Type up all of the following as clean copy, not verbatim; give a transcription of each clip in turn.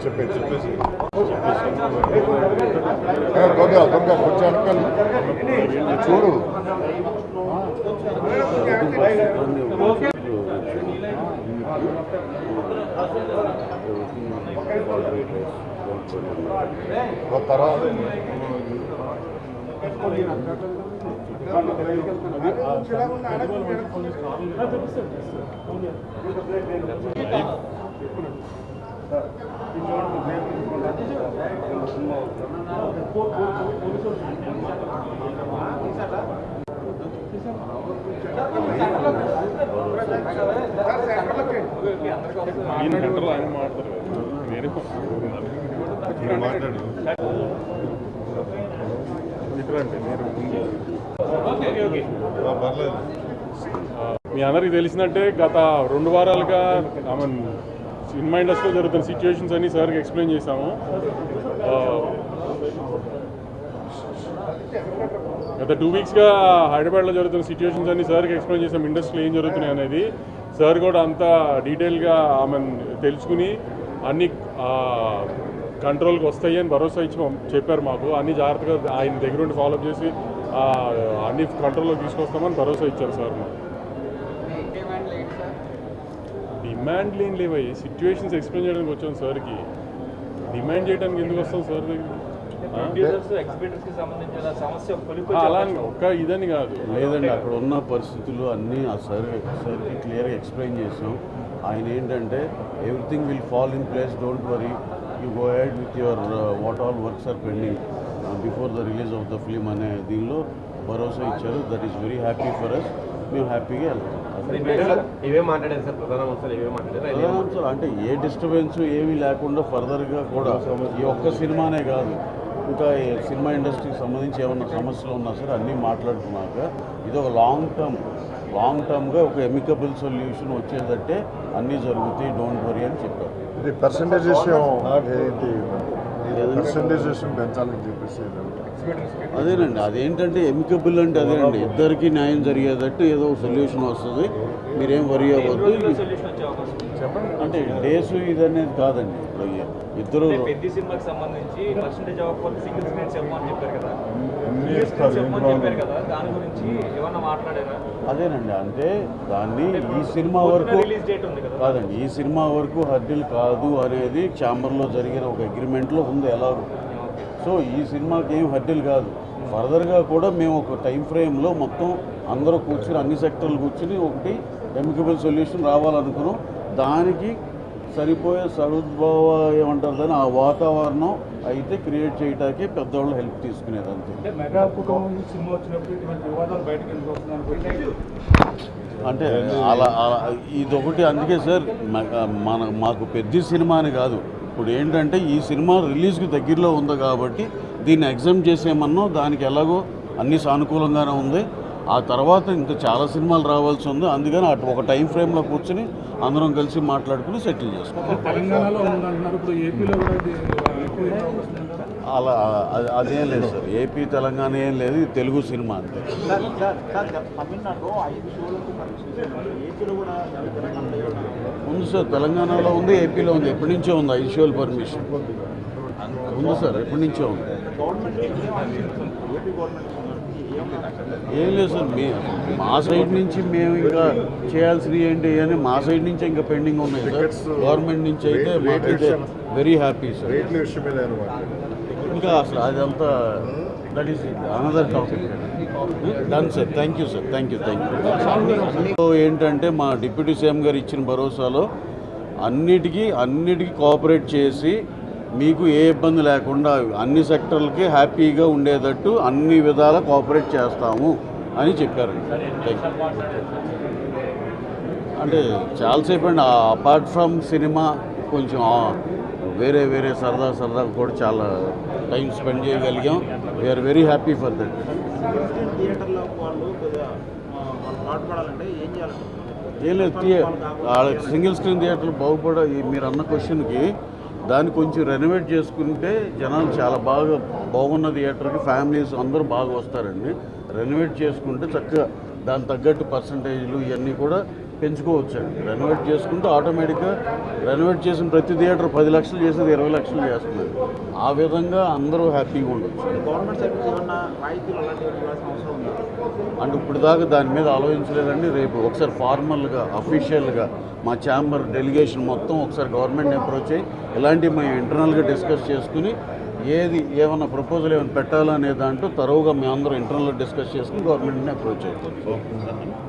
చెప్పేసి కొంచెం చూడు తర్వాత మీ అందరికి తెలిసినట్టే గత 2 వారాలుగా సినిమా ఇండస్ట్రీలో జరుగుతున్న సిచ్యువేషన్స్ అన్ని సార్కి ఎక్స్ప్లెయిన్ చేశాము. గత 2 వీక్స్గా హైదరాబాద్లో జరుగుతున్న సిచ్యువేషన్స్ అన్ని సార్కి ఎక్స్ప్లెయిన్ చేసాం. ఇండస్ట్రీలో ఏం జరుగుతున్నాయి అనేది సార్ కూడా అంతా డీటెయిల్గా తెలుసుకుని అన్ని కంట్రోల్కి వస్తాయి అని భరోసా ఇచ్చి చెప్పారు మాకు. అన్ని జాగ్రత్తగా ఆయన దగ్గర ఉండి ఫాలోఅప్ చేసి అన్ని కంట్రోల్లోకి తీసుకొస్తామని భరోసా ఇచ్చారు సార్ మాకు. డిమాండ్లు ఏం లేవయ్యి, సిచ్యువేషన్స్ ఎక్స్ప్లెయిన్ చేయడానికి వచ్చాం సార్కి. డిమాండ్ చేయడానికి ఎందుకు వస్తాం సార్ దగ్గర? అలా ఒక్క ఇదని కాదు లేదండి, అక్కడ ఉన్న పరిస్థితులు అన్నీ ఆ సార్కి క్లియర్గా ఎక్స్ప్లెయిన్ చేసాం. ఆయన ఏంటంటే everything will fall in place, don't worry, you go ahead with your what all works are pending before the release of the film అనే దీనిలో భరోసా ఇచ్చారు. That is very happy for us. మేము హ్యాపీగా వెళ్తాం. అంటే ఏ డిస్టర్బెన్స్ ఏమీ లేకుండా ఫర్దర్గా కూడా ఈ ఒక్క సినిమానే కాదు, ఇంకా సినిమా ఇండస్ట్రీకి సంబంధించి ఏమన్నా సమస్యలు ఉన్నా సరే అన్నీ మాట్లాడుకున్నాక ఇది ఒక లాంగ్ టర్మ్గా ఒక ఎమికబుల్ సొల్యూషన్ వచ్చేటట్టే అన్నీ జరుగుతాయి, డోంట్ వరీ అని చెప్పారు. ఇది పర్సంటేజ్ పెంచాలని చెప్పేసి అదేనండి, అదేంటంటే ఎమికబుల్ అంటే అదేనండి, ఇద్దరికి న్యాయం జరిగేటట్టు ఏదో సొల్యూషన్ వస్తుంది, మీరేం వరీ అవ్వద్దు. అంటే డేస్ ఇది అనేది కాదండి, ఇద్దరు అదేనండి. అంటే దాన్ని ఈ సినిమా వరకు కాదండి, ఈ సినిమా వరకు హర్డిల్ కాదు అనేది ఛాంబర్లో జరిగిన ఒక అగ్రిమెంట్లో ఉంది ఎలాగో. సో ఈ సినిమాకి ఏం హర్డిల్ కాదు. ఫర్దర్గా కూడా మేము ఒక టైం ఫ్రేమ్లో మొత్తం అందరూ కూర్చుని అన్ని సెక్టర్లు కూర్చుని ఒకటి ఎమికబుల్ సొల్యూషన్ రావాలనుకున్నాం. దానికి సరిపోయే సదుద్భావ ఏమంటారు దాన్ని, ఆ వాతావరణం అయితే క్రియేట్ చేయడానికి పెద్దవాళ్ళు హెల్ప్ తీసుకునేది అంతే. అంటే అలా ఇదొకటి. అందుకే సార్ మాకు పెద్ద సినిమా అని కాదు, ఇప్పుడు ఏంటంటే ఈ సినిమా రిలీజ్కి దగ్గరలో ఉంది కాబట్టి దీన్ని ఎగ్జామ్ చేసేమన్నాం. దానికి ఎలాగో అన్ని సానుకూలంగానే ఉంది. ఆ తర్వాత ఇంకా చాలా సినిమాలు రావాల్సి ఉంది. అందుకని అటు ఒక టైం ఫ్రేమ్లో కూర్చొని అందరం కలిసి మాట్లాడుకుని సెటిల్ చేసుకుంటాం. అలా అదేం లేదు సార్, ఏపీ తెలంగాణ ఏం లేదు, ఇది తెలుగు సినిమా అంతే. ఉంది సార్, తెలంగాణలో ఉంది, ఏపీలో ఉంది, ఎప్పటి నుంచో ఉంది 5 షోల పర్మిషన్ ఉంది సార్, ఎప్పటి నుంచో ఉంది. ఏం లేదు సార్, మా సైడ్ నుంచి మేము ఇంకా చేయాల్సినవి ఏంటి అని మా సైడ్ నుంచి ఇంకా పెండింగ్ ఉన్నాయి సార్. గవర్నమెంట్ నుంచి అయితే మాకైతే వెరీ హ్యాపీ సార్. ఇంకా అసలు అదంతా that is another topic. Done sir, thank you sir, thank you. ఏంటంటే మా డిప్యూటీ సీఎం గారు ఇచ్చిన భరోసాలో అన్నిటికీ కోఆపరేట్ చేసి మీకు ఏ ఇబ్బంది లేకుండా అన్ని సెక్టర్లకి హ్యాపీగా ఉండేటట్టు అన్ని విధాలా కోఆపరేట్ చేస్తాము అని చెప్పారండి. అంటే చాలాసేపు అండి, అపార్ట్ ఫ్రమ్ సినిమా కొంచెం వేరే సరదా కూడా చాలా టైం స్పెండ్ చేయగలిగాం. We are very happy for that. ఏం లేదు, సింగిల్ స్క్రీన్ థియేటర్లు బాగుపడ మీరు అన్న క్వశ్చన్కి దాన్ని కొంచెం రెనోవేట్ చేసుకుంటే జనాలు చాలా బాగున్న థియేటర్కి ఫ్యామిలీస్ అందరూ బాగా వస్తారండి. రెనోవేట్ చేసుకుంటే చక్కగా దాని తగ్గట్టు పర్సంటేజ్లు ఇవన్నీ కూడా పెంచుకోవచ్చు అండి. రెనోవేట్ చేసుకుంటే ఆటోమేటిక్గా రెనోవేట్ చేసిన ప్రతి థియేటర్ 10 లక్షలు చేసేది 20 లక్షలు చేస్తున్నారు. ఆ విధంగా అందరూ హ్యాపీగా ఉండొచ్చు. గవర్నమెంట్ సైడ్ నుంచి ఏమన్నా రాయితీలు అలాంటివి ఇవ్వాల్సిన అవసరం ఉందా? అంటే ఇప్పుడు దాకా దాని మీద ఆలోచించలేదండి. రేపు ఒకసారి ఫార్మల్గా అఫీషియల్గా మా ఛాంబర్ డెలిగేషన్ మొత్తం ఒకసారి గవర్నమెంట్ని అప్రోచ్ అయ్యి ఇలాంటివి మేము ఇంటర్నల్గా డిస్కస్ చేసుకుని ఏమన్నా ప్రపోజల్ ఏమైనా పెట్టాలనే దాంట్లో తరువుగా మేమందరం ఇంటర్నల్గా డిస్కస్ చేసుకుని గవర్నమెంట్ని అప్రోచ్ అవుతాం.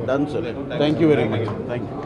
Done sir. Thank you very much. Thank you.